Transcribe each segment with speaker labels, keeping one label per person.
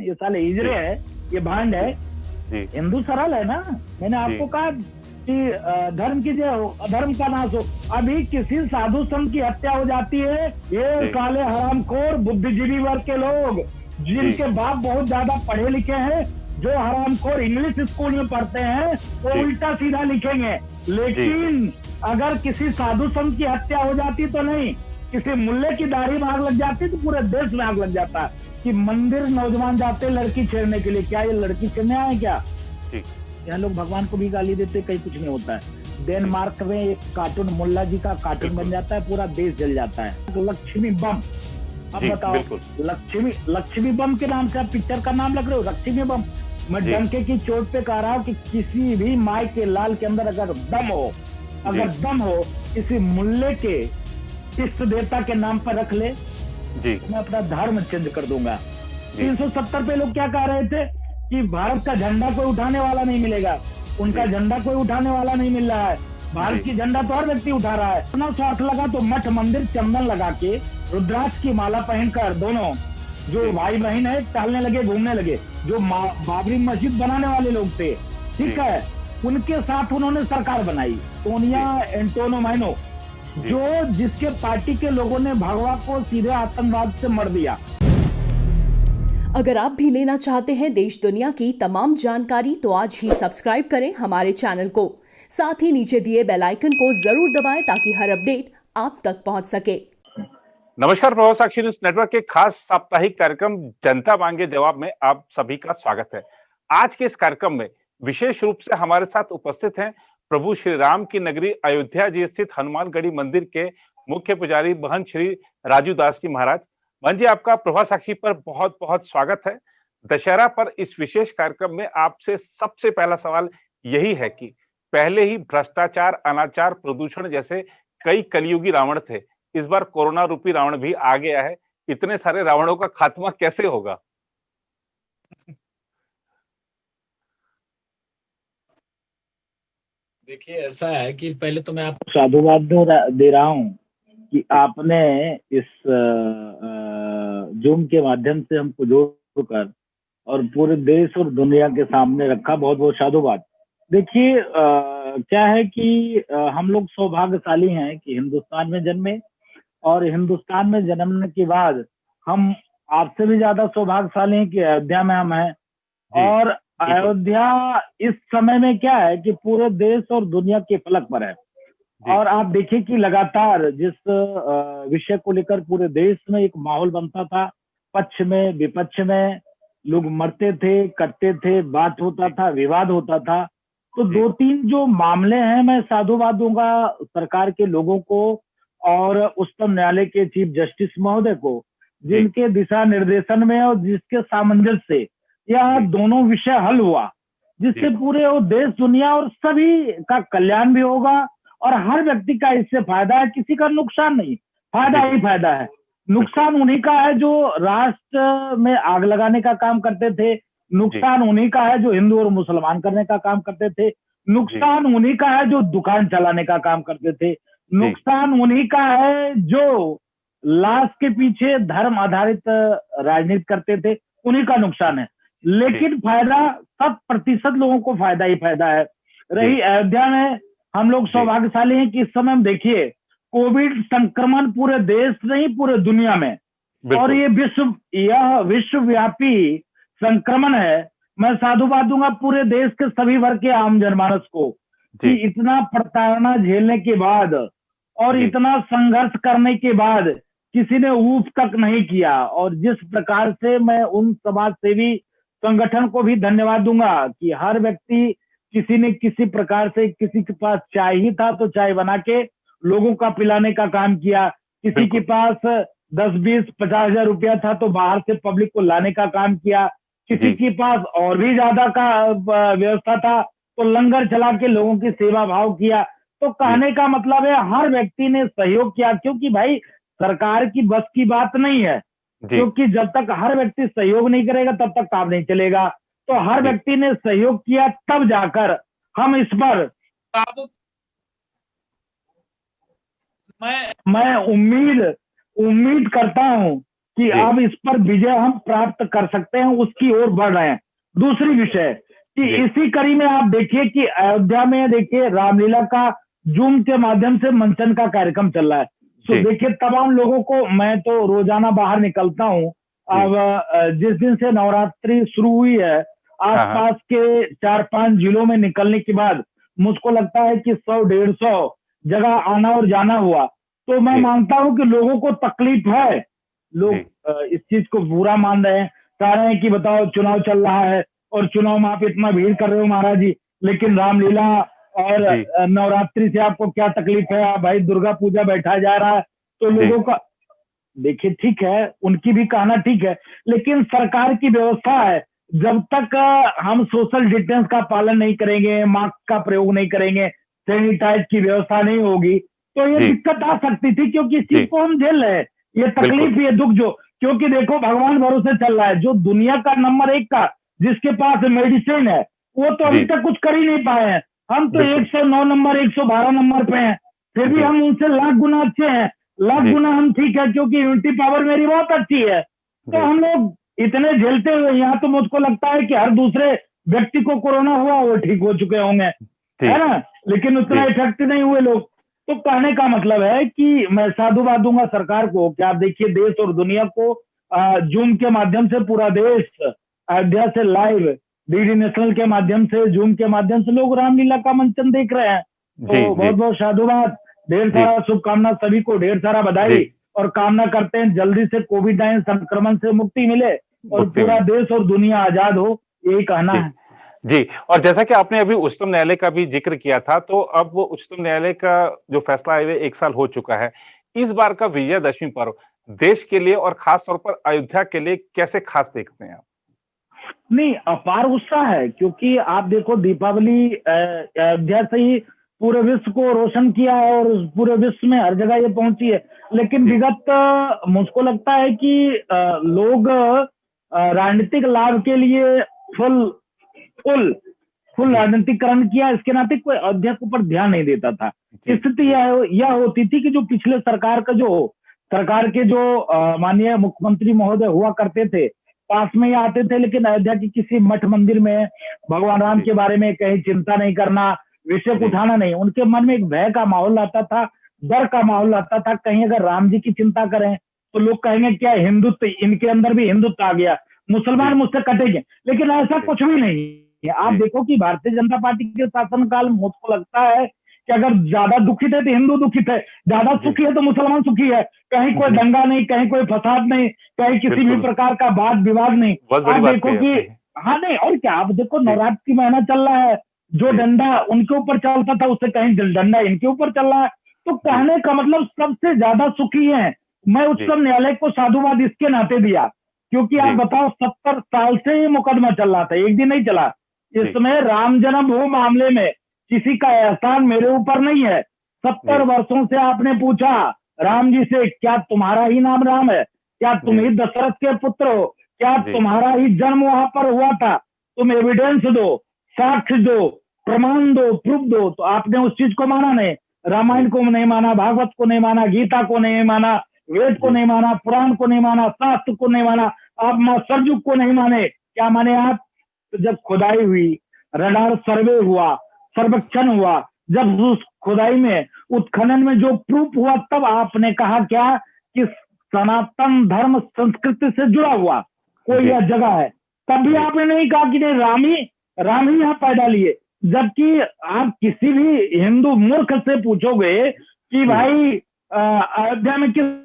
Speaker 1: ये साले हिजड़े है, ये भांड है। हिंदू सरल है ना। मैंने आपको कहा कि धर्म की जय हो, अधर्म का नाश हो। अभी किसी साधु संत की हत्या हो जाती है, ये साले हरामखोर बुद्धिजीवी वर्ग के लोग जिनके बाप बहुत ज्यादा पढ़े लिखे हैं, जो हरामखोर इंग्लिश स्कूल में पढ़ते हैं, वो उल्टा सीधा लिखेंगे। लेकिन अगर किसी साधु संत की हत्या हो जाती तो नहीं, किसी मुल्ले की दाढ़ी में आग लग जाती तो पूरे देश में आग लग जाता। कि मंदिर नौजवान जाते लड़की छेड़ने के लिए, क्या ये लड़की छेड़ने आए क्या? यहाँ लोग भगवान को भी गाली देते, कहीं कुछ नहीं होता है। डेनमार्क में एक कार्टून, मुल्ला जी का कार्टून बन जाता है, पूरा देश जल जाता है। लक्ष्मी बम, अब बताओ, लक्ष्मी बम के नाम से आप पिक्चर का नाम लग रहे हो, लक्ष्मी बम। मैं डंके की चोट पे कह रहा हूँ कि किसी भी माई के लाल के अंदर अगर दम हो, किसी मुल्ले के इष्ट देवता के नाम पर रख ले, मैं अपना धर्म चेंज कर दूंगा। 370 पे लोग क्या कह रहे थे कि भारत का झंडा कोई उठाने वाला नहीं मिलेगा, उनका झंडा कोई उठाने वाला नहीं मिल रहा है। भारत की झंडा तो हर व्यक्ति उठा रहा है। इतना स्वार्थ लगा तो मठ मंदिर चंदन लगा के रुद्राक्ष की माला पहनकर दोनों जो भाई बहन है टहलने लगे, घूमने लगे। जो बाबरी मस्जिद बनाने वाले लोग थे, ठीक है, उनके साथ उन्होंने सरकार बनाई, सोनिया एंटोनो मैनो, जो जिसके पार्टी के लोगों ने भगवा को सीधे आतंकवाद से मर दिया।
Speaker 2: अगर आप भी लेना चाहते हैं देश दुनिया की तमाम जानकारी तो आज ही सब्सक्राइब करें हमारे चैनल को। साथ ही नीचे दिए बेल आइकन को जरूर दबाएं ताकि हर अपडेट आप तक पहुंच सके।
Speaker 3: नमस्कार, प्रभाव साक्षी न्यूज नेटवर्क के खास साप्ताहिक कार्यक्रम जनता मांगे जवाब में आप सभी का स्वागत है। आज के इस कार्यक्रम में विशेष रूप से हमारे साथ उपस्थित हैं प्रभु श्री राम की नगरी अयोध्या जी स्थित हनुमानगढ़ी मंदिर के मुख्य पुजारी महंत श्री राजू दास जी महाराज। महंत जी, आपका प्रभाव साक्षी पर बहुत बहुत स्वागत है। दशहरा पर इस विशेष कार्यक्रम में आपसे सबसे पहला सवाल यही है कि पहले ही भ्रष्टाचार, अनाचार, प्रदूषण जैसे कई कलयुगी रावण थे, इस बार कोरोना रूपी रावण भी आ गया है। इतने सारे रावणों का खात्मा कैसे होगा?
Speaker 4: देखिए, ऐसा है कि पहले तो मैं आपको
Speaker 1: साधुवाद दे रहा हूँ कि आपने इस जूम के माध्यम से हमको जोड़कर और पूरे देश और दुनिया के सामने रखा, बहुत बहुत साधुवाद। देखिए, क्या है कि हम लोग सौभाग्यशाली हैं कि हिंदुस्तान में जन्मे, और हिंदुस्तान में जन्मने के बाद हम आपसे भी ज्यादा सौभाग्यशाली हैं कि अयोध्या में हम हैं। और अयोध्या इस समय में क्या है कि पूरे देश और दुनिया के फलक पर है। और आप देखिए कि लगातार जिस विषय को लेकर पूरे देश में एक माहौल बनता था, पक्ष में विपक्ष में लोग मरते थे, कटते थे, बात होता था, विवाद होता था। तो दो तीन जो मामले हैं, मैं साधुवाद दूंगा सरकार के लोगों को और उच्चतम न्यायालय के चीफ जस्टिस महोदय को, जिनके दिशा निर्देशन में और जिसके सामंजस्य से यह दोनों विषय हल हुआ, जिससे पूरे वो देश, दुनिया और सभी का कल्याण भी होगा और हर व्यक्ति का इससे फायदा है। किसी का नुकसान नहीं, फायदा ही फायदा है। नुकसान उन्हीं का है जो राष्ट्र में आग लगाने का काम करते थे, नुकसान उन्हीं का है जो हिंदू और मुसलमान करने का काम करते थे, नुकसान उन्हीं का है जो दुकान चलाने का काम करते थे, नुकसान उन्हीं का है जो लाश के पीछे धर्म आधारित राजनीति करते थे, उन्हीं का नुकसान है। लेकिन फायदा 100% लोगों को फायदा ही फायदा है। रही अयोध्या में, हम लोग सौभाग्यशाली हैं कि इस समय हम देखिए कोविड संक्रमण पूरे देश नहीं पूरे दुनिया में, और ये विश्वव्यापी संक्रमण है। मैं साधुवाद दूंगा पूरे देश के सभी वर्ग के आम जनमानस को कि इतना प्रताड़ना झेलने के बाद और इतना संघर्ष करने के बाद किसी ने ऊफ तक नहीं किया। और जिस प्रकार से मैं उन समाज सेवी संगठन को भी धन्यवाद दूंगा कि हर व्यक्ति किसी ने किसी प्रकार से, किसी के पास चाय ही था तो चाय बना के लोगों का पिलाने का काम किया, किसी के पास 10-20-50 हजार रुपया था तो बाहर से पब्लिक को लाने का काम किया, किसी के पास और भी ज्यादा का व्यवस्था था तो लंगर चला के लोगों की सेवा भाव किया। तो कहने का मतलब है हर व्यक्ति ने सहयोग किया, क्योंकि भाई सरकार की बस की बात नहीं है, क्योंकि जब तक हर व्यक्ति सहयोग नहीं करेगा तब तक काम नहीं चलेगा। तो हर व्यक्ति ने सहयोग किया, तब जाकर हम इस पर मैं उम्मीद करता हूं कि अब इस पर विजय हम प्राप्त कर सकते हैं, उसकी ओर बढ़ रहे हैं। दूसरी विषय कि इसी कड़ी में आप देखिए कि अयोध्या में देखिए रामलीला का जूम के माध्यम से मंचन का कार्यक्रम चल रहा है। तो देखिए तमाम लोगों को, मैं तो रोजाना बाहर निकलता हूँ, अब जिस दिन से नवरात्रि शुरू हुई है आसपास के 4-5 जिलों में निकलने के बाद मुझको लगता है कि 100-150 जगह आना और जाना हुआ। तो मैं मानता हूं कि लोगों को तकलीफ है, लोग इस चीज को बुरा मान रहे हैं, कह रहे हैं कि बताओ चुनाव चल रहा है और चुनाव में आप इतना भीड़ कर रहे हो महाराज जी, लेकिन रामलीला और नवरात्रि से आपको क्या तकलीफ है? भाई दुर्गा पूजा बैठा जा रहा है तो लोगों का, देखिए ठीक है, उनकी भी कहना ठीक है, लेकिन सरकार की व्यवस्था है, जब तक हम सोशल डिस्टेंस का पालन नहीं करेंगे, मास्क का प्रयोग नहीं करेंगे, सैनिटाइज की व्यवस्था नहीं होगी, तो ये दिक्कत आ सकती थी, क्योंकि इस चीज को हम झेल रहे हैं, ये तकलीफ, ये दुख जो, क्योंकि देखो भगवान भरोसे चल रहा है, जो दुनिया का नंबर 1 का जिसके पास मेडिसिन है वो तो अभी तक कुछ कर ही नहीं पाए हैं। हम तो 109 नंबर 112 नंबर पे हैं, फिर भी हम उनसे लाख गुना अच्छे हैं, लाख गुना हम ठीक है, क्योंकि इम्यूनिटी पावर मेरी बहुत अच्छी है। तो हम लोग इतने झेलते हुए यहाँ तो मुझको लगता है कि हर दूसरे व्यक्ति को कोरोना हुआ वो ठीक हो चुके होंगे, है ना, लेकिन उतना इफेक्ट नहीं हुए लोग। तो कहने का मतलब है कि मैं साधुवाद दूंगा सरकार को कि आप देखिए देश और दुनिया को जूम के माध्यम से, पूरा देश अयोध्या से लाइव डीडी नेशनल के माध्यम से, जूम के माध्यम से लोग रामलीला का मंचन देख रहे हैं। तो बहुत बहुत साधुवाद, ढेर सारा शुभकामना सभी को, ढेर सारा बधाई, और कामना करते हैं जल्दी से कोविड-19 संक्रमण से मुक्ति मिले और पूरा देश और दुनिया आजाद हो, यही कहना है
Speaker 3: जी। और जैसा कि आपने अभी उच्चतम न्यायालय का भी जिक्र किया था, तो अब वो उच्चतम न्यायालय का जो फैसला है 1 साल हो चुका है। इस बार का विजयादशमी पर्व देश के लिए और खास तौर पर अयोध्या के लिए कैसे खास देखते हैं आप?
Speaker 1: नहीं, अपार उत्साह है, क्योंकि आप देखो दीपावली अयोध्या से ही पूरे विश्व को रोशन किया है और पूरे विश्व में हर जगह ये पहुंची है। लेकिन विगत मुझको लगता है कि लोग राजनीतिक लाभ के लिए फुल राजनीतिकरण किया, इसके नाते कोई अयोध्या के ऊपर ध्यान नहीं देता था। स्थिति यह होती थी कि जो पिछले सरकार के जो माननीय मुख्यमंत्री महोदय हुआ करते थे, पास में ही आते थे, लेकिन अयोध्या की किसी मठ मंदिर में भगवान राम के बारे में कहीं चिंता नहीं करना, विषय को उठाना नहीं, उनके मन में एक भय का माहौल आता था, डर का माहौल आता था, कहीं अगर राम जी की चिंता करें तो लोग कहेंगे क्या हिंदुत्व, इनके अंदर भी हिंदुत्व आ गया, मुसलमान मुझसे कटेंगे। लेकिन ऐसा कुछ भी नहीं है। आप देखो कि भारतीय जनता पार्टी के शासनकाल में मुझको लगता है कि अगर ज्यादा दुखित है तो हिंदू दुखित है, ज्यादा सुखी है तो मुसलमान सुखी है, कहीं कोई दंगा नहीं, कहीं कोई फसाद नहीं, कहीं किसी भी प्रकार का वाद विवाद नहीं। आप देखो कि हाँ नहीं और क्या, आप देखो नवरात्र की महीना चल रहा है, जो डंडा उनके ऊपर चलता था उससे कहीं डंडा इनके ऊपर चल रहा है। तो कहने का मतलब सबसे ज्यादा सुखी है। मैं उच्चतम न्यायालय को साधुवाद इसके नाते दिया, क्योंकि आप बताओ 70 साल से ये मुकदमा चल रहा था, एक दिन नहीं चला। इसमें राम जन्मभूमि मामले में किसी का एहसान मेरे ऊपर नहीं है। 70 वर्षों से आपने पूछा राम जी से, क्या तुम्हारा ही नाम राम है, क्या तुम ही दशरथ के पुत्र हो, क्या तुम्हारा ही जन्म वहां पर हुआ था, तुम एविडेंस दो, साक्ष्य दो, प्रमाण दो, प्रूफ दो। तो आपने उस चीज को माना नहीं, रामायण को नहीं माना, भागवत को नहीं माना, गीता को नहीं माना, वेद को नहीं माना, पुराण को नहीं माना, शास्त्र को नहीं माना, आप मां सरजू को नहीं माने। क्या माने आप? तो जब खुदाई हुई, रडार सर्वे हुआ, सर्वेक्षण हुआ, जब उस खुदाई में उत्खनन में जो प्रूफ हुआ, तब आपने कहा क्या कि सनातन धर्म संस्कृति से जुड़ा हुआ कोई यह जगह है। तभी आपने नहीं कहा कि नहीं राम ही यहाँ पैदा लिए। जबकि आप किसी भी हिंदू मूर्ख से पूछोगे कि भाई अयोध्या में किस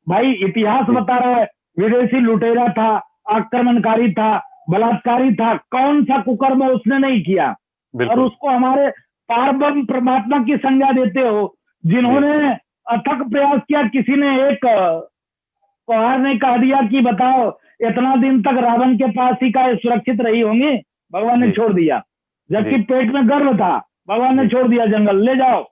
Speaker 1: भाई इतिहास बता रहा है, विदेशी लुटेरा था, आक्रमणकारी था, बलात्कारी था, कौन सा कुकर्म उसने नहीं किया। और उसको हमारे पारब्रह्म परमात्मा की संज्ञा देते हो, जिन्होंने अथक प्रयास किया। किसी ने एक कुहार ने कह दिया कि बताओ इतना दिन तक रावण के पास ही का सुरक्षित रही होंगी, भगवान ने छोड़ दिया। जबकि पेट में गर्भ था, भगवान ने छोड़ दिया जंगल, ले जाओ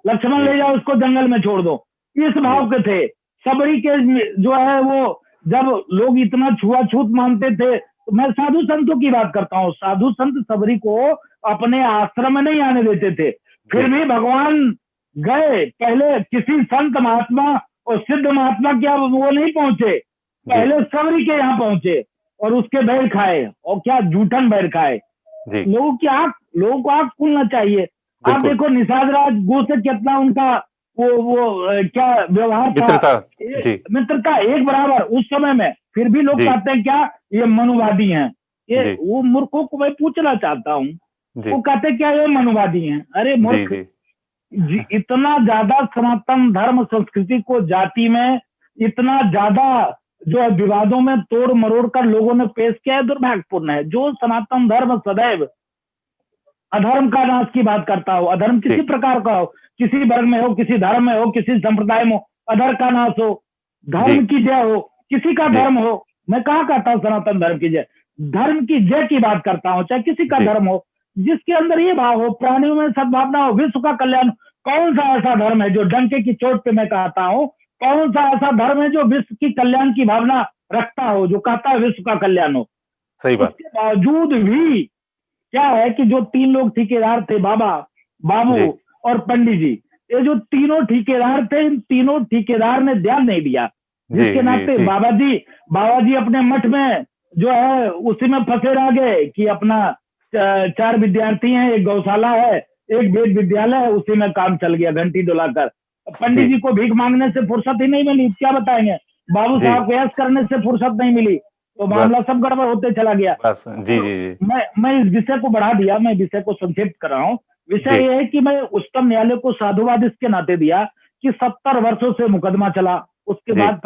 Speaker 1: लक्ष्मण, ले जाओ उसको जंगल में छोड़ दो। इस भाव के थे सबरी के जो है वो। जब लोग इतना छुआछूत मानते थे, तो मैं साधु संतों की बात करता हूँ, साधु संत सबरी को अपने आश्रम में नहीं आने देते थे। फिर भी भगवान गए, पहले किसी संत महात्मा और सिद्ध महात्मा क्या वो नहीं पहुंचे, पहले सबरी के यहाँ पहुंचे और उसके बैर खाए, और क्या जूठन बैर खाए। लोगों को आंख खुलना चाहिए। आप देखो निषाद राज गो से कितना उनका वो क्या व्यवहार था, मित्रता एक बराबर उस समय में। फिर भी लोग कहते हैं क्या ये मनुवादी हैं। ये वो मूर्खों को मैं पूछना चाहता हूँ, वो कहते क्या ये मनुवादी हैं? अरे मूर्ख, इतना ज्यादा सनातन धर्म संस्कृति को जाति में इतना ज्यादा जो है विवादों में तोड़ मरोड़ कर लोगों ने पेश किया है, दुर्भाग्यपूर्ण है। जो सनातन धर्म सदैव अधर्म का नाश की बात करता हो, अधर्म किसी प्रकार का हो, किसी वर्ग में हो, किसी धर्म में हो, किसी संप्रदाय में हो, अधर्म का नाश हो, धर्म की जय हो, किसी का धर्म हो। मैं कहाँ कहता हूँ सनातन धर्म की जय, धर्म की जय की बात करता हूँ, चाहे किसी का धर्म हो, जिसके अंदर ये भाव हो, प्राणियों में सद्भावना हो, विश्व का कल्याण। कौन सा ऐसा धर्म है जो डंके की चोट पे मैं कहता हूँ, कौन सा ऐसा धर्म है जो विश्व की कल्याण की भावना रखता हो, जो कहता है विश्व का कल्याण हो?
Speaker 3: सही बात।
Speaker 1: उसके बावजूद भी क्या है कि जो 3 लोग ठेकेदार थे, बाबा, बाबू और पंडित जी, ये जो तीनों ठेकेदार थे, इन तीनों ठेकेदार ने ध्यान नहीं दिया। जिसके नाते बाबा जी अपने मठ में जो है उसी में फंसे रह गए कि अपना 4 विद्यार्थी हैं, एक गौशाला है, एक वेद विद्यालय है, उसी में काम चल गया घंटी डुलाकर। पंडित जी को भीख मांगने से फुर्सत ही नहीं मिली, क्या बताएंगे? बाबू साहब को ऐश करने से फुर्सत नहीं मिली, तो मामला सब गड़बड़ होते चला गया। मैं इस विषय को बढ़ा दिया, मैं विषय को संक्षिप्त कर रहा हूँ। विषय ये है कि मैं उच्चतम न्यायालय को साधुवाद इसके नाते दिया कि 70 वर्षों से मुकदमा चला, उसके बाद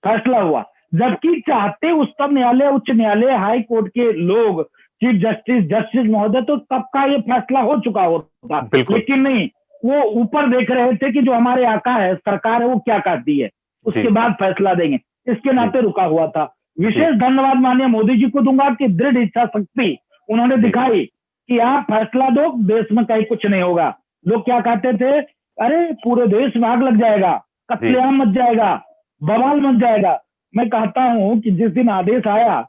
Speaker 1: फैसला हुआ, जबकि चाहते उच्चतम न्यायालय, उच्च न्यायालय, हाई कोर्ट के लोग, चीफ जस्टिस महोदय, तो तब का ये फैसला हो चुका होता, लेकिन नहीं, वो ऊपर देख रहे थे कि जो हमारे आका है, सरकार है, वो क्या कहती है, उसके बाद फैसला देंगे, इसके नाते रुका हुआ था। विशेष धन्यवाद माननीय मोदी जी को दूंगा कि दृढ़ इच्छा शक्ति उन्होंने दिखाई कि आप फैसला दो, देश में कहीं कुछ नहीं होगा। लोग क्या कहते थे, अरे पूरे देश में आग लग जाएगा, कत्लेआम मच जाएगा, बवाल मच जाएगा। मैं कहता हूं कि जिस दिन आदेश आया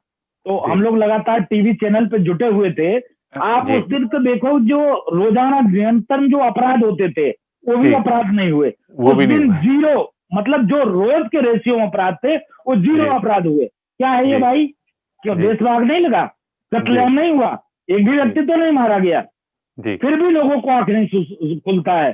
Speaker 1: तो हम लोग लगातार टीवी चैनल पे जुटे हुए थे। आप उस दिन तो देखो, जो रोजाना निरंतर जो अपराध होते थे वो भी अपराध नहीं हुए, उस दिन 0, मतलब जो रोज के रेशियो अपराध थे वो 0 अपराध हुए। क्या है ये भाई? क्यों देश में आग नहीं लगा, कत्लेआम नहीं हुआ, एक भी व्यक्ति तो नहीं मारा गया, फिर भी लोगों को आंख नहीं खुलता है।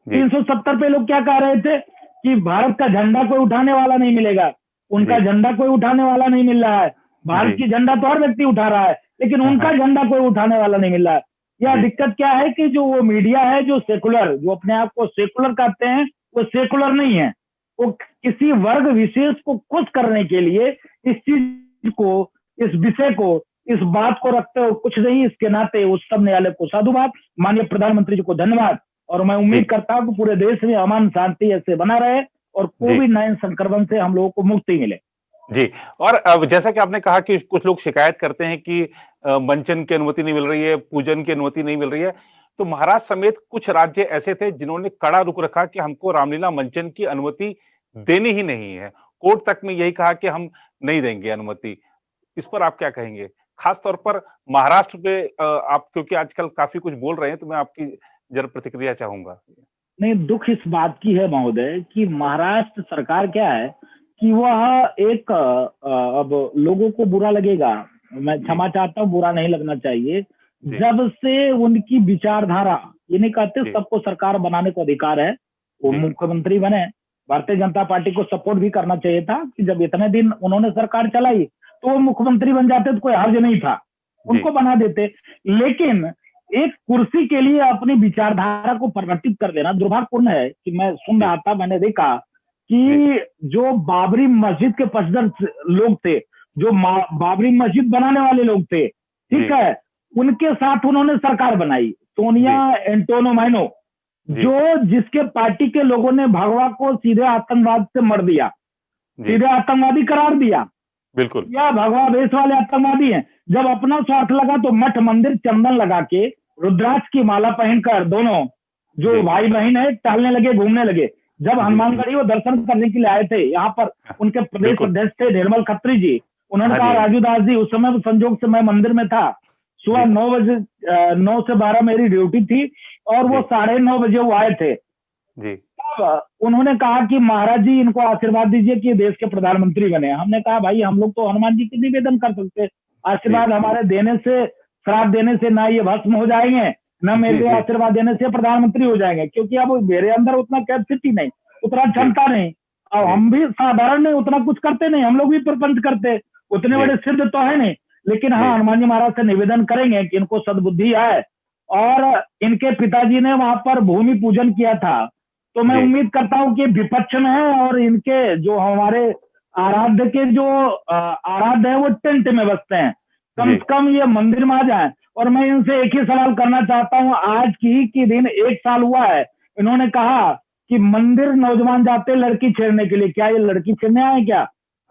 Speaker 1: 370 पे लोग क्या कह रहे थे कि भारत का झंडा कोई उठाने वाला नहीं मिलेगा, उनका झंडा कोई उठाने वाला नहीं मिल रहा है। भारत की झंडा तो हर व्यक्ति उठा रहा है, लेकिन उनका झंडा कोई उठाने वाला नहीं मिल रहा है। यह दिक्कत क्या है कि जो वो मीडिया है, जो सेकुलर, जो अपने आप को सेकुलर कहते हैं, वो सेकुलर नहीं है। वो किसी वर्ग विशेष को खुश करने के लिए इस चीज को, इस विषय को, इस बात को रखते हो कुछ नहीं। इसके नाते उच्चतम न्यायालय को साधुवाद, माननीय प्रधानमंत्री जी को धन्यवाद, और मैं उम्मीद करता हूँ कि पूरे देश में अमन शांति ऐसे बना रहे और कोविड-19 संक्रमण से हम लोगों को मुक्ति मिले।
Speaker 3: जी, और जैसा कि आपने कहा कि कुछ लोग शिकायत करते हैं कि मंचन की अनुमति नहीं मिल रही है, पूजन की अनुमति नहीं मिल रही है, तो महाराष्ट्र समेत कुछ राज्य ऐसे थे जिन्होंने कड़ा रुख रखा कि हमको रामलीला मंचन की अनुमति देनी ही नहीं है। कोर्ट तक में यही कहा कि हम नहीं देंगे अनुमति। इस पर आप क्या कहेंगे? खास तौर पर महाराष्ट्र पे आप क्योंकि आजकल काफी कुछ बोल रहे हैं, तो मैं आपकी जरा प्रतिक्रिया चाहूंगा।
Speaker 1: नहीं, दुख इस बात की है महोदय कि महाराष्ट्र सरकार क्या है कि वह एक अब लोगों को बुरा लगेगा, मैं क्षमा चाहता हूँ, बुरा नहीं लगना चाहिए, जब से उनकी विचारधारा, ये नहीं कहते सबको सरकार बनाने को अधिकार है, वो मुख्यमंत्री बने, भारतीय जनता पार्टी को सपोर्ट भी करना चाहिए था कि जब इतने दिन उन्होंने सरकार चलाई तो वो मुख्यमंत्री बन जाते तो कोई हर्ज नहीं था, उनको बना देते। लेकिन एक कुर्सी के लिए अपनी विचारधारा को परिवर्तित कर देना दुर्भाग्यपूर्ण है। कि मैं सुन रहा था, मैंने देखा कि जो बाबरी मस्जिद के पसंद लोग थे, जो बाबरी मस्जिद बनाने वाले लोग थे, ठीक है, उनके साथ उन्होंने सरकार बनाई। सोनिया एंटोनो, जो जिसके पार्टी के लोगों ने भगवा को सीधे आतंकवाद से मर दिया, सीधे आतंकवादी करार दिया,
Speaker 3: बिल्कुल,
Speaker 1: या भगवा बेस वाले आतंकवादी हैं। जब अपना स्वार्थ लगा तो मठ मंदिर चंदन लगा के, रुद्राक्ष की माला पहनकर दोनों जो भाई बहन है टहलने लगे, घूमने लगे। जब हनुमानगढ़ी वो दर्शन करने के लिए आए थे, यहाँ पर उनके प्रदेश अध्यक्ष थे निर्मल खत्री जी, उन्होंने कहा राजू दास जी, उस समय संजोग से मैं मंदिर में था, सुबह 9 बजे 9 से 12 मेरी ड्यूटी थी और वो 9:30 बजे वो आए थे
Speaker 3: जी।
Speaker 1: तब उन्होंने कहा कि महाराज जी इनको आशीर्वाद दीजिए कि देश के प्रधानमंत्री बने। हमने कहा भाई हम लोग तो हनुमान जी की निवेदन कर सकते, आशीर्वाद हमारे देने से, श्राप देने से ना ये भस्म हो जाएंगे, न मेरे आशीर्वाद देने से प्रधानमंत्री हो जाएंगे, क्योंकि अब मेरे अंदर उतना कैपेसिटी नहीं, उतना क्षमता नहीं। अब हम भी साधारण नहीं, उतना कुछ करते नहीं, हम लोग भी प्रपंच करते, उतने बड़े सिद्ध तो है नहीं। लेकिन हाँ, हनुमान जी महाराज से निवेदन करेंगे कि इनको सद्बुद्धि आए। और इनके पिताजी ने वहां पर भूमि पूजन किया था, तो मैं उम्मीद करता हूं कि विपक्ष में है और इनके जो हमारे आराध्य के जो आराध्य है वो टेंट में बसते हैं, कम से कम ये मंदिर में आ जाए। और मैं इनसे एक ही सवाल करना चाहता हूं, आज की दिन 1 साल हुआ है, इन्होंने कहा कि मंदिर नौजवान जाते लड़की छेड़ने के लिए, क्या ये लड़की छेड़ने आए क्या?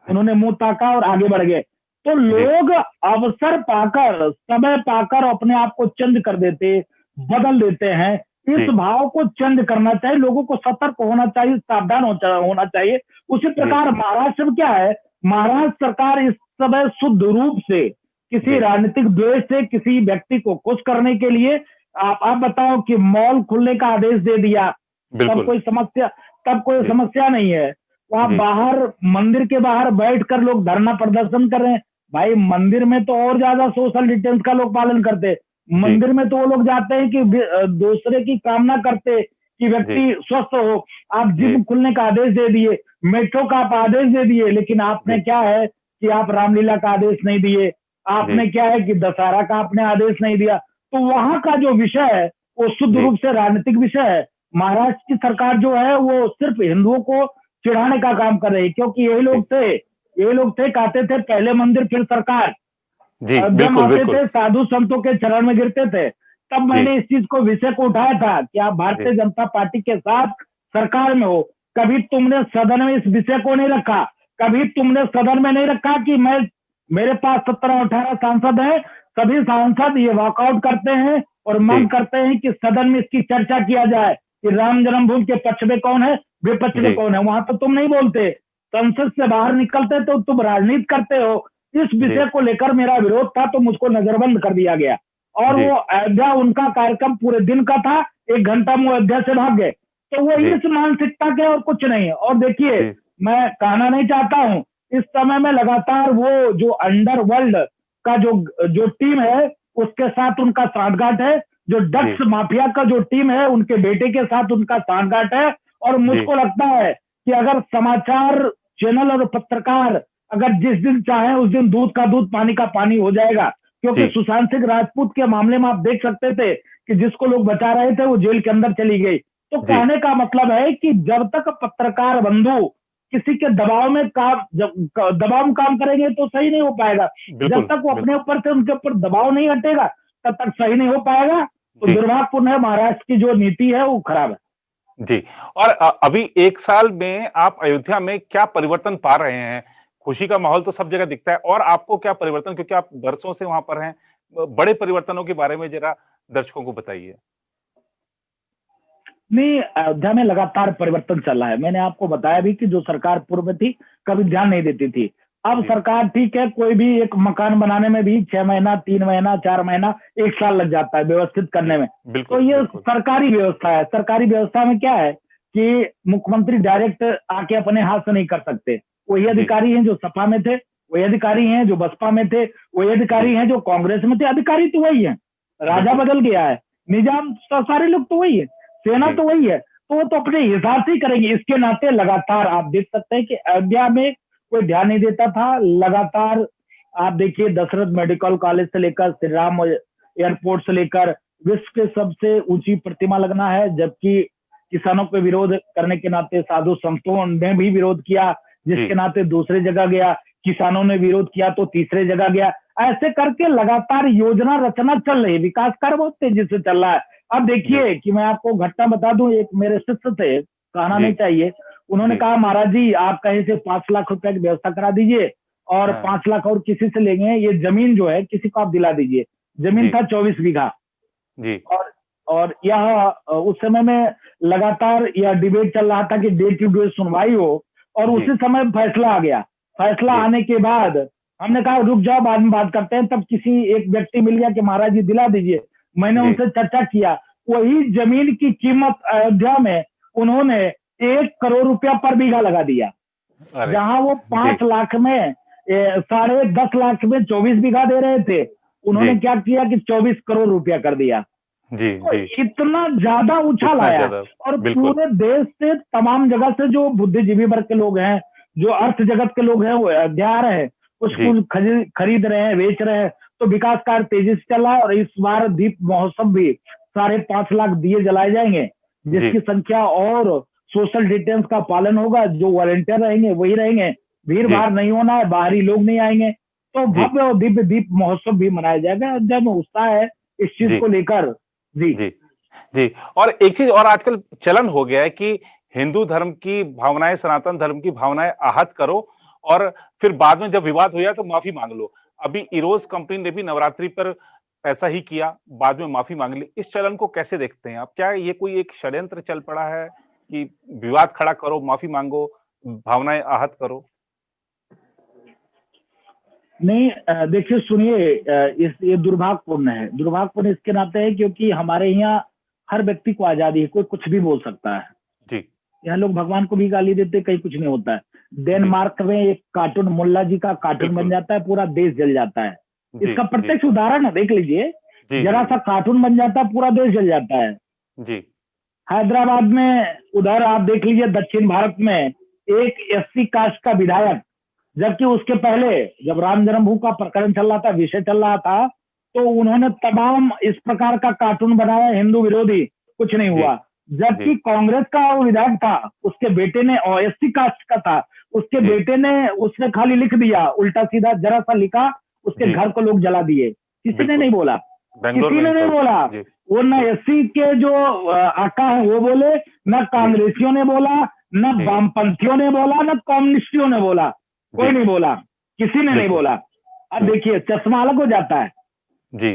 Speaker 1: उन्होंने मुंह ताका और आगे बढ़ गए। तो लोग अवसर पाकर, समय पाकर अपने आप को चेंज कर देते, बदल देते हैं। इस भाव को चेंज करना चाहिए, लोगों को सतर्क होना चाहिए, सावधान होना चाहिए। उसी प्रकार महाराष्ट्र में क्या है, महाराष्ट्र सरकार इस समय शुद्ध रूप से किसी राजनीतिक द्वेष से किसी व्यक्ति को खुश करने के लिए, आप बताओ कि मॉल खुलने का आदेश दे दिया, तब कोई समस्या नहीं है। वहां बाहर, मंदिर के बाहर बैठकर लोग धरना प्रदर्शन कर रहे हैं। भाई मंदिर में तो और ज्यादा सोशल डिस्टेंस का लोग पालन करते, मंदिर में तो वो लोग जाते हैं कि दूसरे की कामना करते कि व्यक्ति स्वस्थ हो। आप जिम खुलने का आदेश दे दिए, मेट्रो का आप आदेश दे दिए, लेकिन आपने क्या है कि आप रामलीला का आदेश नहीं दिए, आपने क्या है कि दशहरा का आपने आदेश नहीं दिया। तो वहां का जो विषय है वो शुद्ध रूप से राजनीतिक विषय है। महाराष्ट्र की सरकार जो है वो सिर्फ हिंदुओं को चिढ़ाने का काम कर रही है, क्योंकि यही लोग थे कहते थे पहले मंदिर फिर सरकार। जब आते थे साधु संतों के चरण में गिरते थे, तब मैंने इस चीज को, विषय को उठाया था कि आप भारतीय जनता पार्टी के साथ सरकार में हो, कभी तुमने सदन में इस विषय को नहीं रखा, कभी तुमने सदन में नहीं रखा कि मेरे पास 17-18 सांसद हैं, सभी सांसद ये वॉकआउट करते हैं और मांग करते हैं कि सदन में इसकी चर्चा किया जाए कि राम जन्मभूमि के पक्ष में कौन है, विपक्ष में कौन है। वहां तो तुम नहीं बोलते, संसद से बाहर निकलते तो तुम राजनीति करते हो। इस विषय को लेकर मेरा विरोध था, तो मुझको नजरबंद कर दिया गया। और वो अयोध्या, उनका कार्यक्रम पूरे दिन का था, 1 घंटा में अयोध्या से भाग गए। तो वो इस मानसिकता के और कुछ नहीं है। और देखिए, मैं कहना नहीं चाहता हूं, इस समय में लगातार वो जो अंडरवर्ल्ड का जो टीम है उसके साथ उनका सांठगांठ है, जो ड्रग्स माफिया का जो टीम है उनके बेटे के साथ उनका सांठगांठ है। और मुझको लगता है कि अगर समाचार चैनल और पत्रकार अगर जिस दिन चाहे उस दिन दूध का दूध पानी का पानी हो जाएगा, क्योंकि सुशांत सिंह राजपूत के मामले में आप देख सकते थे कि जिसको लोग बचा रहे थे वो जेल के अंदर चली गई। तो कहने का मतलब है कि जब तक पत्रकार बंधु किसी के दबाव में काम करेंगे तो सही नहीं हो पाएगा। जब तक वो अपने ऊपर से उनके ऊपर दबाव नहीं हटेगा तब तक सही नहीं हो पाएगा। तो दुर्भाग्यपूर्ण है, महाराष्ट्र की जो नीति है वो खराब है।
Speaker 3: जी। और अभी 1 साल में आप अयोध्या में क्या परिवर्तन पा रहे हैं? खुशी का माहौल तो सब जगह दिखता है, और आपको क्या परिवर्तन, क्योंकि आप बरसों से वहां पर हैं, बड़े परिवर्तनों के बारे में जरा दर्शकों को बताइए।
Speaker 1: नहीं, अयोध्या में लगातार परिवर्तन चल रहा है। मैंने आपको बताया भी कि जो सरकार पूर्व में थी कभी ध्यान नहीं देती थी, अब सरकार ठीक है, कोई भी एक मकान बनाने में भी 6 महीना, 3 महीना, 4 महीना, 1 साल लग जाता है व्यवस्थित करने में। तो ये सरकारी व्यवस्था है। सरकारी व्यवस्था में क्या है कि मुख्यमंत्री डायरेक्ट आके अपने हाथ से नहीं कर सकते। वही अधिकारी हैं जो सपा में थे, वही अधिकारी हैं जो बसपा में थे, वही अधिकारी हैं जो कांग्रेस में थे। अधिकारी तो वही है, राजा बदल गया है, निजाम सारे लोग तो वही है, सेना तो वही है, तो वो तो अपने हिसाब से ही करेंगे। इसके नाते लगातार आप देख सकते हैं कि अयोध्या में कोई ध्यान नहीं देता था। लगातार आप देखिए, दशरथ मेडिकल कॉलेज से लेकर श्री राम एयरपोर्ट से लेकर विश्व के सबसे ऊंची प्रतिमा लगना है, जबकि किसानों पे विरोध करने के नाते साधु संतों ने भी विरोध किया, जिसके नाते दूसरे जगह गया, किसानों ने विरोध किया तो तीसरे जगह गया। ऐसे करके लगातार योजना रचना चल रही है, विकास कार्य बहुत तेजी से चल रहा है। अब देखिए कि मैं आपको घटना बता दूं, एक मेरे शिष्य थे, कहना नहीं चाहिए, उन्होंने कहा महाराज जी आप कहीं से 5 लाख रुपए की व्यवस्था करा दीजिए और 5 लाख और किसी से लेंगे, ये जमीन जो है किसी को आप दिला दीजिए। जमीन था 24 बीघा। और यह उस समय में लगातार यह डिबेट चल रहा था कि डे टू डे सुनवाई हो, और उसी समय फैसला आ गया। फैसला आने के बाद हमने कहा रुक जाओ बाद में बात करते हैं। तब किसी एक व्यक्ति मिल गया कि महाराज जी दिला दीजिए। मैंने उनसे चर्चा किया, वही जमीन की कीमत अयोध्या में उन्होंने 1 करोड़ रुपया पर बीघा लगा दिया। जहां वो 5 लाख में 10.5 लाख में 24 बीघा दे रहे थे, उन्होंने क्या किया कि 24 करोड़ रुपया कर दिया।
Speaker 3: जी जी।
Speaker 1: इतना ज्यादा उछाल आया। और पूरे देश से, तमाम जगह से जो बुद्धिजीवी वर्ग के लोग हैं, जो अर्थ जगत के लोग हैं, वो अयोध्या आ रहे हैं, उसको खरीद रहे हैं, बेच रहे हैं। तो विकास कार्य तेजी से चल रहा है। और इस बार दीप महोत्सव भी 5.5 लाख दिए जलाए जाएंगे, जिसकी संख्या, और सोशल डिस्टेंस का पालन होगा। जो वॉलंटियर रहेंगे वही रहेंगे, भीड़ भाड़ नहीं होना है, बाहरी लोग नहीं आएंगे। तो भव्य और दिव्य दीप महोत्सव भी मनाया जाएगा। अयोध्या में उत्साह है इस चीज को लेकर। जी
Speaker 3: जी जी। और एक चीज और आजकल चलन हो गया है कि हिंदू धर्म की भावनाएं, सनातन धर्म की भावनाएं आहत करो और फिर बाद में जब विवाद हो जाए तो माफी मांग लो। अभी इरोज कंपनी ने भी नवरात्रि पर ऐसा ही किया, बाद में माफी मांग ली। इस चलन को कैसे देखते हैं आप? क्या ये कोई एक षड्यंत्र चल पड़ा है कि विवाद खड़ा करो, माफी मांगो, भावनाएं आहत करो?
Speaker 1: नहीं, देखिए सुनिए, ये दुर्भाग्यपूर्ण है। दुर्भाग्यपूर्ण इसके नाते है क्योंकि हमारे यहाँ हर व्यक्ति को आजादी है, कोई कुछ भी बोल सकता है
Speaker 3: जी।
Speaker 1: यहाँ लोग भगवान को भी गाली देते, कहीं कुछ नहीं होता है। डेनमार्क में एक कार्टून, मुल्ला जी का कार्टून बन जाता है, पूरा देश जल जाता है। इसका प्रत्यक्ष उदाहरण है, देख लीजिए। जरा सा कार्टून बन जाता है, पूरा देश जल जाता है।
Speaker 3: जी।
Speaker 1: हैदराबाद में उधर आप देख लीजिए, दक्षिण भारत में एक SC कास्ट का विधायक, जबकि उसके पहले जब राम जन्मभूमि का प्रकरण चल रहा था, विषय चल रहा था, तो उन्होंने तमाम इस प्रकार का कार्टून बनाया, हिंदू विरोधी, कुछ नहीं हुआ। जबकि कांग्रेस का वो विधायक था, उसके बेटे ने, और SC कास्ट का था, उसके बेटे ने, उसने खाली लिख दिया, उल्टा सीधा जरा सा लिखा, उसके घर को लोग जला दिए। किसी ने नहीं बोला, किसी ने नहीं बोला। वो न SC के जो आका है वो बोले, न कांग्रेसियों ने बोला, न वामपंथियों ने बोला, न कम्युनिस्टियों ने बोला, कोई नहीं बोला, किसी ने नहीं बोला। अब देखिए, चश्मा अलग हो जाता है जी।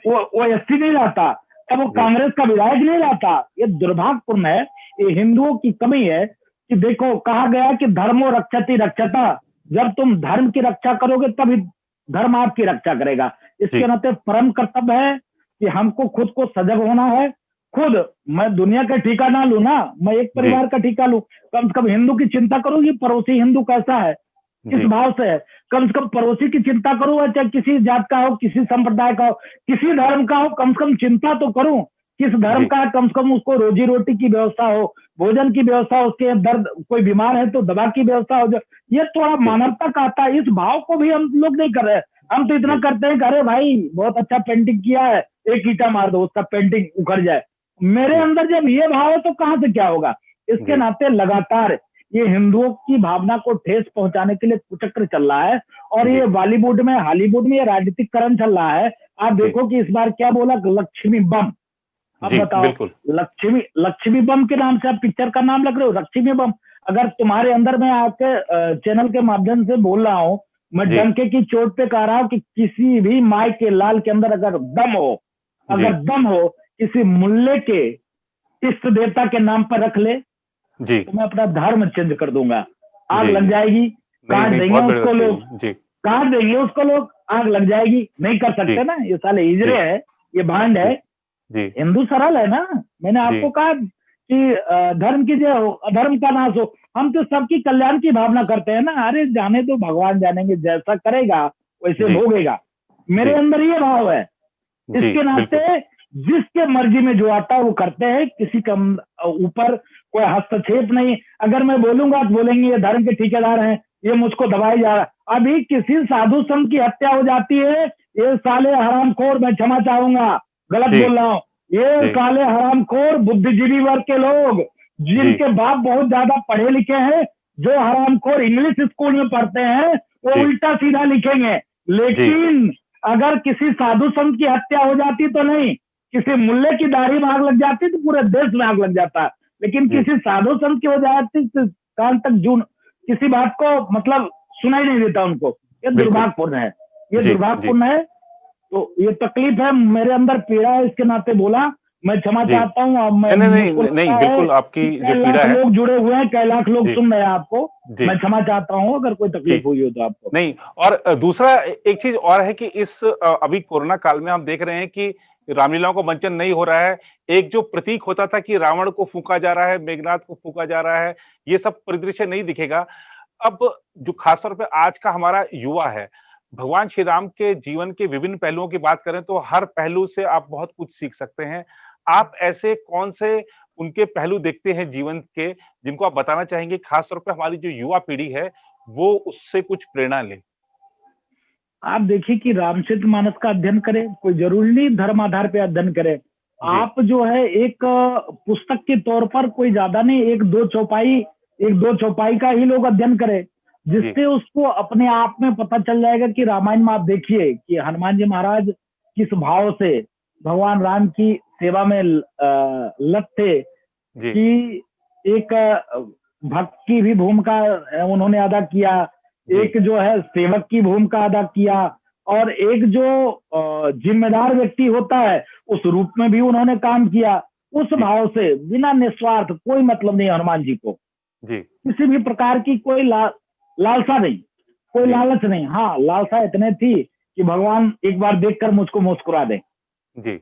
Speaker 1: वो SC नहीं रहता, तब वो कांग्रेस का विधायक नहीं रहता। ये दुर्भाग्यपूर्ण है, ये हिंदुओं की कमी है कि देखो, कहा गया कि धर्मो रक्षति रक्षता। जब तुम धर्म की रक्षा करोगे तभी धर्म आपकी रक्षा करेगा। इसके नाते परम कर्तव्य है कि हमको खुद को सजग होना है। खुद मैं दुनिया का ठीका ना लू ना, मैं एक परिवार का ठीका लू। कम से कम हिंदू की चिंता करो कि पड़ोसी हिंदू कैसा है, किस भाव से है। कम से कम पड़ोसी की चिंता करूं, चाहे किसी जात का हो, किसी संप्रदाय का हो, किसी धर्म का हो, कम से कम चिंता तो करूं किस धर्म का है। कम से कम उसको रोजी रोटी की व्यवस्था हो, भोजन की व्यवस्था हो, उसके दर्द, कोई बीमार है तो दवा की व्यवस्था हो। ये थोड़ा मानवता का आता है। इस भाव को भी हम लोग नहीं कर रहे। हम तो इतना करते हैं कि अरे भाई बहुत अच्छा पेंटिंग किया है, एक ईंटा मार दो, उसका पेंटिंग उखड़ जाए। मेरे अंदर जब ये भाव है तो कहां से क्या होगा। इसके नाते लगातार ये हिंदुओं की भावना को ठेस पहुंचाने के लिए कुचक्र चल रहा है। और ये बॉलीवुड में, हॉलीवुड में ये राजनीतिकरण चल रहा है। आप देखो कि इस बार क्या बोला, लक्ष्मी बम। अब बताओ, लक्ष्मी बम के नाम से आप पिक्चर का नाम लग रहे हो, लक्ष्मी बम। अगर तुम्हारे अंदर, मैं आपके चैनल के माध्यम से बोल रहा हूं, मैं डंके की चोट पे कह रहा हूं कि किसी भी माई के लाल के अंदर अगर दम हो, किसी मुल्ले के इष्ट देवता के नाम पर रख ले जी, तो मैं अपना धर्म चेंज कर दूंगा। आग लग जाएगी, काट देंगे उसको लोग, काट देंगे उसको लोग, आग लग जाएगी। नहीं कर सकते ना, ये साले हिजड़े है, ये भांड है। हिंदू सरल है ना। मैंने आपको कहा कि धर्म की जो अधर्म का नाश हो। हम तो सबकी कल्याण की भावना करते हैं ना। अरे जाने तो, भगवान जानेंगे, जैसा करेगा वैसे भोगेगा। मेरे अंदर ये भाव है। इसके नाते जिसके मर्जी में जो आता है वो करते हैं, किसी के ऊपर कोई हस्तक्षेप नहीं। अगर मैं बोलूंगा तो बोलेंगे ये धर्म के ठेकेदार हैं, ये मुझको दबाई जा रहा है। अभी किसी साधु संत की हत्या हो जाती है, ये साले हरामखोर, मैं क्षमा चाहूंगा गलत बोल रहा हूँ, ये साले हरामखोर बुद्धिजीवी वर्ग के लोग, जिनके बाप बहुत ज्यादा पढ़े लिखे हैं, जो हरामखोर इंग्लिश स्कूल में पढ़ते हैं, वो उल्टा सीधा लिखेंगे। लेकिन अगर किसी साधु संत की हत्या हो जाती तो नहीं, किसी मुल्ले की दाढ़ी में आग लग जाती तो पूरे देश में आग लग जाता। लेकिन किसी साधु संत की हो जाती तो कान तक जून, किसी बात को मतलब सुनाई नहीं देता उनको। ये दुर्भाग्यपूर्ण है, ये दुर्भाग्यपूर्ण है। तो ये तकलीफ है, मेरे अंदर पीड़ा है, इसके नाते बोला। मैं क्षमा
Speaker 3: जी।
Speaker 1: चाहता हूँ। अब
Speaker 3: नहीं
Speaker 1: मैं
Speaker 3: नहीं
Speaker 1: मुझको
Speaker 3: नहीं नहीं,
Speaker 1: लगता है
Speaker 3: बिल्कुल आपकी
Speaker 1: कि
Speaker 3: जो
Speaker 1: कई
Speaker 3: पीड़ा
Speaker 1: लाख
Speaker 3: है।
Speaker 1: लोग जुड़े हुए हैं, कई लाख लोग
Speaker 3: जी
Speaker 1: सुन रहे हैं आपको।
Speaker 3: जी
Speaker 1: मैं क्षमा चाहता हूँ अगर कोई
Speaker 3: जी।
Speaker 1: तकलीफ हुई हो तो आपको।
Speaker 3: नहीं, और दूसरा एक चीज और है कि इस अभी कोरोना काल में हम देख रहे हैं कि रामलीलाओं का मंचन नहीं हो रहा है। एक जो प्रतीक होता था कि रावण को फूंका जा रहा है, मेघनाद को फूंका जा रहा है, ये सब परिदृश्य नहीं दिखेगा। अब जो खासतौर पे आज का हमारा युवा है, भगवान श्री राम के जीवन के विभिन्न पहलुओं की बात करें तो हर पहलू से आप बहुत कुछ सीख सकते हैं। आप ऐसे कौन से उनके पहलू देखते हैं जीवन के, जिनको आप बताना चाहेंगे, खासतौर पे हमारी जो युवा पीढ़ी है, वो उससे कुछ प्रेरणा ले?
Speaker 1: आप देखिए कि रामचरितमानस का अध्ययन करें, कोई जरूरी नहीं धर्म आधार पे अध्ययन करें।
Speaker 3: जी,
Speaker 1: आप जो है एक पुस्तक के तौर पर कोई ज्यादा नहीं, एक दो चौपाई का ही लोग अध्ययन करें,
Speaker 3: जी,
Speaker 1: जिससे उसको अपने आप में पता चल जाएगा कि रामायण में आप देखिए कि हनुमान जी महाराज किस भाव से भगवान राम की सेवा में लग थे,
Speaker 3: जी,
Speaker 1: कि एक भक्त की भी भूमिका उन्होंने अदा किया,
Speaker 3: जी,
Speaker 1: एक जो है सेवक की भूमिका अदा किया, और एक जो जिम्मेदार व्यक्ति होता है उस रूप में भी उन्होंने काम किया। उस
Speaker 3: जी,
Speaker 1: भाव से बिना निस्वार्थ, कोई मतलब नहीं हनुमान जी को,
Speaker 3: जी,
Speaker 1: किसी भी प्रकार की कोई लालसा नहीं, कोई
Speaker 3: जी,
Speaker 1: लालच नहीं। हाँ, लालसा इतने थी कि भगवान एक बार देखकर मुझको मुस्कुरा दे,
Speaker 3: जी,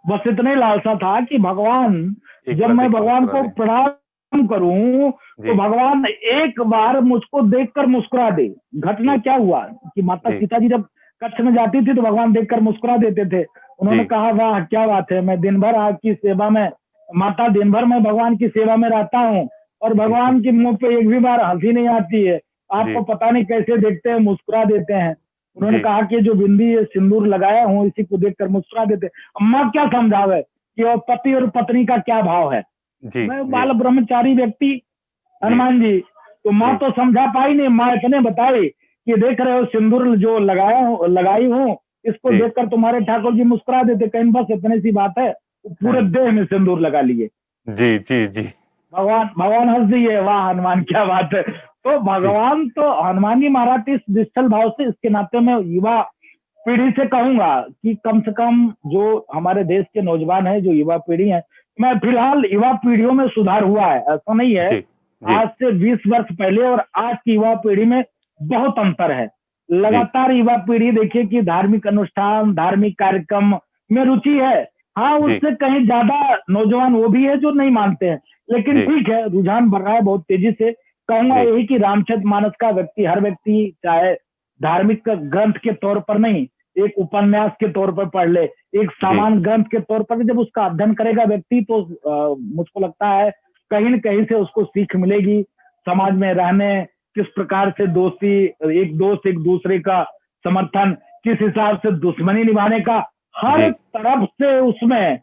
Speaker 1: बस इतने लालसा था कि भगवान,
Speaker 3: एक
Speaker 1: जब
Speaker 3: बार
Speaker 1: मैं
Speaker 3: देख के
Speaker 1: भगवान
Speaker 3: मुस्कुरा
Speaker 1: को
Speaker 3: दें।
Speaker 1: प्रणाम करूं तो
Speaker 3: जी,
Speaker 1: भगवान एक बार मुझको देखकर मुस्कुरा दे। घटना
Speaker 3: जी,
Speaker 1: क्या हुआ कि माता
Speaker 3: जी,
Speaker 1: सीता जी जब कच्छ में जाती थी तो भगवान देखकर मुस्कुरा देते थे।
Speaker 3: जी,
Speaker 1: उन्होंने कहा, वाह क्या बात है, मैं दिन भर आपकी सेवा में, माता दिन भर मैं भगवान की सेवा में रहता हूँ और
Speaker 3: जी,
Speaker 1: भगवान के मुंह पे एक भी बार हंसी नहीं आती है,
Speaker 3: जी,
Speaker 1: आपको पता नहीं कैसे देखते हैं, मुस्कुरा देते हैं। उन्होंने
Speaker 3: जी,
Speaker 1: कहा कि जो बिंदी सिंदूर लगाया हूँ इसी को देखकर मुस्कुरा देते। अम्मा क्या समझावे कि वो पति और पत्नी का क्या भाव है।
Speaker 3: जी,
Speaker 1: मैं
Speaker 3: जी,
Speaker 1: बाल ब्रह्मचारी व्यक्ति,
Speaker 3: जी,
Speaker 1: हनुमान जी, तो माँ
Speaker 3: जी,
Speaker 1: तो समझा पाई नहीं। माँ इतने बताई कि देख रहे हो सिंदूर जो लगाई हूँ, इसको
Speaker 3: जी,
Speaker 1: देखकर तुम्हारे ठाकुर जी मुस्कुरा देते, कहीं बस इतनी सी बात है, पूरे
Speaker 3: हाँ,
Speaker 1: देह में सिंदूर लगा लिए।
Speaker 3: जी, जी, जी,
Speaker 1: भगवान भगवान हंस दिए, वाह हनुमान क्या बात है। तो
Speaker 3: जी,
Speaker 1: भगवान तो हनुमान जी महाराज इस निश्चल भाव से, इसके नाते मैं युवा पीढ़ी से कहूंगा कि कम से कम जो हमारे देश के नौजवान है, जो युवा पीढ़ी है, मैं फिलहाल युवा पीढ़ियों में सुधार हुआ है ऐसा नहीं है।
Speaker 3: जी, जी,
Speaker 1: आज से 20 वर्ष पहले और आज की युवा पीढ़ी में बहुत अंतर है।
Speaker 3: जी,
Speaker 1: लगातार युवा पीढ़ी देखिए कि धार्मिक अनुष्ठान, धार्मिक कार्यक्रम में रुचि है। हाँ,
Speaker 3: जी,
Speaker 1: उससे कहीं ज्यादा नौजवान वो भी है जो नहीं मानते हैं, लेकिन
Speaker 3: जी,
Speaker 1: ठीक है, रुझान बढ़ रहा है बहुत तेजी से। कहूंगा
Speaker 3: जी,
Speaker 1: यही कि रामचरितमानस का व्यक्ति, हर व्यक्ति चाहे धार्मिक ग्रंथ के तौर पर नहीं, एक उपन्यास के तौर पर पढ़ ले, एक
Speaker 3: जी,
Speaker 1: सामान्य ग्रंथ के तौर पर जब उसका अध्ययन करेगा व्यक्ति, तो मुझको लगता है कहीं न कहीं से उसको सीख मिलेगी समाज में रहने, किस प्रकार से दोस्त एक दूसरे का समर्थन, किस हिसाब से दुश्मनी निभाने का, हर
Speaker 3: जी,
Speaker 1: तरफ से उसमें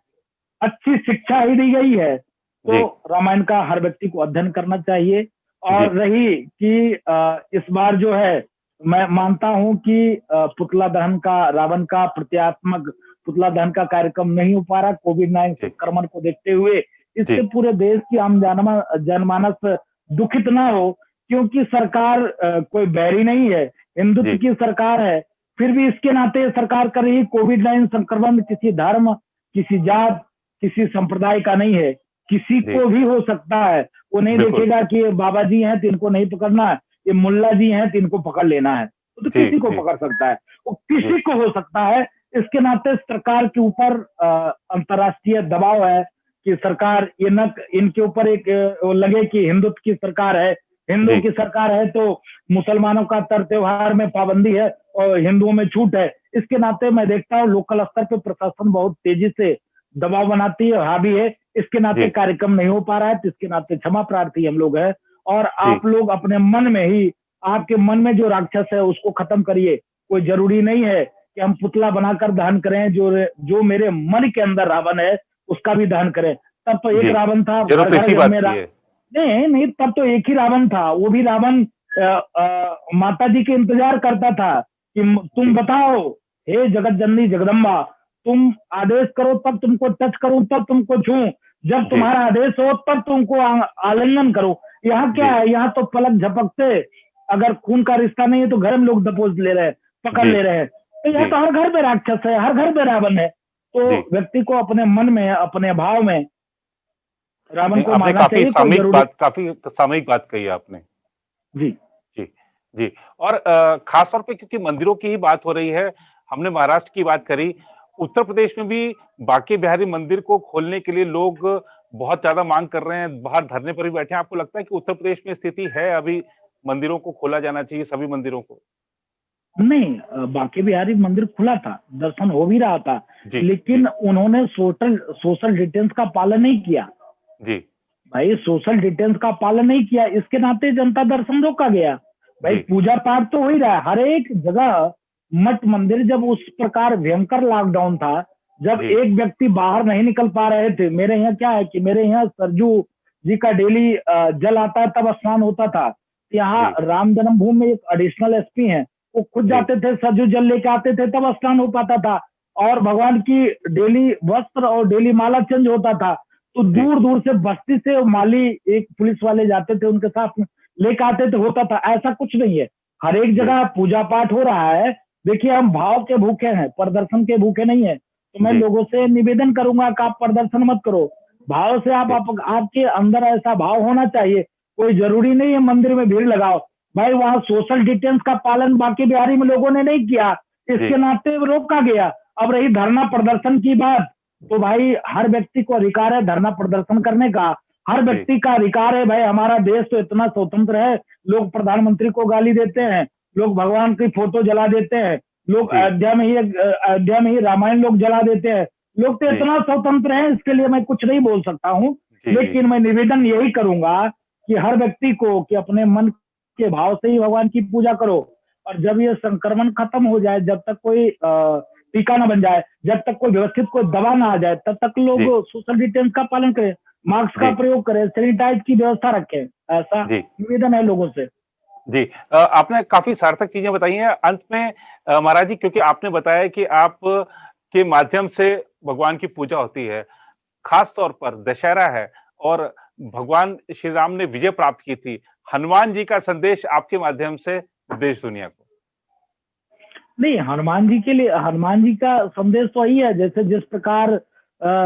Speaker 1: अच्छी शिक्षा ही दी गई है। तो
Speaker 3: जी,
Speaker 1: रामायण का हर व्यक्ति को अध्ययन करना चाहिए।
Speaker 3: जी,
Speaker 1: और रही कि इस बार जो है, मैं मानता हूं कि पुतला दहन का, रावण का प्रत्यात्मक पुतला दहन का कार्यक्रम नहीं हो पा रहा कोविड-19
Speaker 3: जी,
Speaker 1: संक्रमण को देखते हुए।
Speaker 3: जी,
Speaker 1: इससे पूरे देश की आम जनमानस दुखित ना हो, क्योंकि सरकार कोई बैरी नहीं है, हिंदुत्व
Speaker 3: जी,
Speaker 1: की सरकार है। फिर भी इसके नाते सरकार कर रही कोविड-19 संक्रमण किसी धर्म, किसी जात, किसी संप्रदाय का नहीं है, किसी
Speaker 3: जी,
Speaker 1: को भी हो सकता है। वो नहीं
Speaker 3: बिल्कुल,
Speaker 1: देखेगा कि ये बाबा जी हैं तो इनको नहीं पकड़ना है, ये मुल्ला जी हैं तो इनको पकड़ लेना है। वो तो
Speaker 3: जी,
Speaker 1: किसी को
Speaker 3: जी,
Speaker 1: पकड़ सकता है, वो
Speaker 3: जी,
Speaker 1: किसी को हो सकता है। इसके नाते सरकार के ऊपर अंतर्राष्ट्रीय दबाव है कि सरकार ये न, इनके ऊपर एक वो लगे कि हिंदुत्व की सरकार है, हिंदुओं
Speaker 3: जी,
Speaker 1: की सरकार है तो मुसलमानों का तर त्योहार में पाबंदी है और हिंदुओं में छूट है। इसके नाते मैं देखता हूँ लोकल स्तर पे प्रशासन बहुत तेजी से दबाव बनाती है, हावी है। इसके नाते
Speaker 3: जी,
Speaker 1: कार्यक्रम नहीं हो पा रहा है, तो इसके नाते क्षमा प्रार्थी हम लोग हैं। और
Speaker 3: जी,
Speaker 1: आप लोग अपने मन में ही, आपके मन में जो राक्षस है उसको खत्म करिए। कोई जरूरी नहीं है कि हम पुतला बनाकर दहन करें, जो मेरे मन के अंदर रावण है उसका भी दहन करें। तब तो एक
Speaker 3: जी,
Speaker 1: रावण था,
Speaker 3: जरूरत
Speaker 1: घर
Speaker 3: तो
Speaker 1: घर
Speaker 3: इसी बात
Speaker 1: में
Speaker 3: की है।
Speaker 1: नहीं नहीं, तब तो एक ही रावण था। वो भी रावण माता जी के इंतजार करता था कि तुम
Speaker 3: जी,
Speaker 1: बताओ, हे जगत जननी जगदम्बा, तुम आदेश करो तब तुमको टच करूं, तब तुमको छूं, जब
Speaker 3: जी,
Speaker 1: तुम्हारा आदेश हो तब तुमको आलिंगन करो। यहाँ क्या
Speaker 3: जी,
Speaker 1: है, यहाँ तो पलक झपकते, अगर खून का रिश्ता नहीं है तो घर में लोग दबोच ले रहे हैं, पकड़
Speaker 3: जी,
Speaker 1: ले रहे हैं। तो यहाँ
Speaker 3: जी,
Speaker 1: तो हर घर में राक्षस है, हर घर में रावण है। तो
Speaker 3: जी
Speaker 1: व्यक्ति को अपने मन में, अपने भाव में रावण को
Speaker 3: आपने
Speaker 1: मारना
Speaker 3: काफी
Speaker 1: चाहिए, कोई
Speaker 3: सामयिक
Speaker 1: जरूरी।
Speaker 3: बात, काफी सामयिक बात कही आपने।
Speaker 1: जी।
Speaker 3: जी, जी। और खास तौर पे क्योंकि मंदिरों की ही बात हो रही है, हमने महाराष्ट्र की बात करी, उत्तर प्रदेश में भी बांके बिहारी मंदिर को खोलने के लिए लोग बहुत ज्यादा मांग कर रहे हैं, बाहर धरने पर भी बैठे हैं। आपको लगता है कि उत्तर प्रदेश में स्थिति है अभी मंदिरों को खोला जाना चाहिए, सभी मंदिरों को?
Speaker 1: नहीं, बांके बिहारी मंदिर खुला था, दर्शन हो भी रहा था,
Speaker 3: जी, जी,
Speaker 1: लेकिन उन्होंने सोशल सोशल डिस्टेंस का पालन नहीं किया।
Speaker 3: जी,
Speaker 1: भाई सोशल डिस्टेंस का पालन नहीं किया, इसके नाते जनता दर्शन रोका गया। भाई
Speaker 3: जी,
Speaker 1: पूजा पाठ तो हो ही रहा है हर एक जगह। मठ मंदिर जब उस प्रकार भयंकर लॉकडाउन था, जब
Speaker 3: जी,
Speaker 1: एक व्यक्ति बाहर नहीं निकल पा रहे थे, मेरे यहाँ क्या है कि मेरे यहाँ सरजू जी का डेली जल आता है, तब स्नान होता था। यहाँ
Speaker 3: जी,
Speaker 1: राम जन्मभूमि में एक एडिशनल एसपी हैं, वो खुद
Speaker 3: जी,
Speaker 1: जाते थे, सरजू जल लेके आते थे, तब स्नान हो पाता था। और भगवान की डेली वस्त्र और डेली माला चेंज होता था। तो
Speaker 3: जी,
Speaker 1: दूर दूर से बस्ती से माली, एक पुलिस वाले जाते थे, उनके साथ लेकर आते थे, होता था। ऐसा कुछ नहीं है, हर एक
Speaker 3: जी,
Speaker 1: जगह पूजा पाठ हो रहा है। देखिए हम भाव के भूखे हैं, प्रदर्शन के भूखे नहीं है। तो मैं
Speaker 3: जी,
Speaker 1: लोगों से निवेदन करूंगा कि आप प्रदर्शन मत करो, भाव से
Speaker 3: जी,
Speaker 1: आपके अंदर ऐसा भाव होना चाहिए। कोई जरूरी नहीं है मंदिर में भीड़ लगाओ। भाई वहां सोशल डिस्टेंस का पालन बाकी बिहारी में लोगों ने नहीं किया,
Speaker 3: जी,
Speaker 1: इसके नाते रोका गया। अब रही धरना प्रदर्शन की बात, तो भाई हर व्यक्ति को अधिकार है धरना प्रदर्शन करने का, हर
Speaker 3: जी,
Speaker 1: व्यक्ति का अधिकार है। भाई हमारा देश तो इतना स्वतंत्र है, लोग प्रधानमंत्री को गाली देते हैं, लोग भगवान की फोटो जला देते हैं, लोग
Speaker 3: जी,
Speaker 1: अयोध्या में ही रामायण लोग जला देते हैं। लोग तो
Speaker 3: जी,
Speaker 1: इतना स्वतंत्र है, इसके लिए मैं कुछ नहीं बोल सकता हूँ।
Speaker 3: जी, जी,
Speaker 1: लेकिन मैं निवेदन यही करूंगा कि हर व्यक्ति को कि अपने मन के भाव से ही भगवान की पूजा करो। और जब ये संक्रमण खत्म हो जाए, जब तक कोई टीका ना बन जाए, जब तक कोई व्यवस्थित कोई दवा ना आ जाए, तब तक लोग
Speaker 3: जी,
Speaker 1: सोशल डिस्टेंस का पालन करें, मास्क का
Speaker 3: जी,
Speaker 1: प्रयोग करें, सैनिटाइज की व्यवस्था रखें। ऐसा
Speaker 3: जी,
Speaker 1: निवेदन है लोगों से।
Speaker 3: जी। आपने काफ़ी सार्थक चीज़ें बताई हैं। अंत में महाराज जी, क्योंकि आपने बताया कि आप के माध्यम से भगवान की पूजा होती है, ख़ास तौर पर दशहरा है और भगवान श्री राम ने विजय प्राप्त की थी। हनुमान जी का संदेश आपके माध्यम से देश दुनिया को।
Speaker 1: नहीं, हनुमान जी के लिए, हनुमान जी का संदेश तो यही है, जैसे जिस प्रकार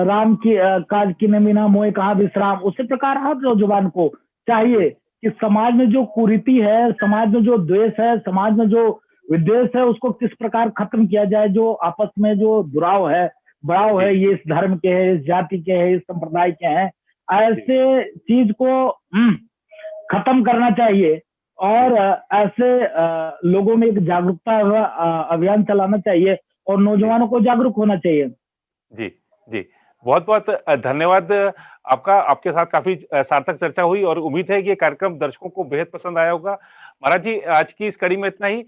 Speaker 1: राम की काज की बिना मोए कहा विश्राम, उसी प्रकार हर नौजवान को चाहिए कि समाज में जो कुरीति है, समाज में जो द्वेष है, समाज में जो विद्वेष है, उसको किस प्रकार खत्म किया जाए। जो आपस में जो दुराव है, बढ़ाव
Speaker 3: जी,
Speaker 1: है, ये इस धर्म के है, इस जाति के है, इस संप्रदाय के हैं,
Speaker 3: जी,
Speaker 1: ऐसे चीज को खत्म करना चाहिए। और
Speaker 3: जी,
Speaker 1: ऐसे लोगों में एक जागरूकता अभियान चलाना चाहिए और
Speaker 3: जी।
Speaker 1: नौजवानों को जागरूक होना चाहिए।
Speaker 3: जी, जी। बहुत-बहुत धन्यवाद आपका। आपके साथ काफ़ी सार्थक चर्चा हुई और उम्मीद है कि ये कार्यक्रम दर्शकों को बेहद पसंद आया होगा। महाराज जी, आज की इस कड़ी में इतना ही।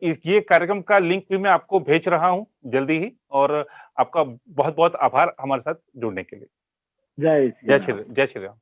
Speaker 3: इस ये कार्यक्रम का लिंक भी मैं आपको भेज रहा हूँ जल्दी ही, और आपका बहुत-बहुत आभार हमारे साथ जुड़ने के लिए।
Speaker 1: जय श्री राम।
Speaker 3: जय श्री राम।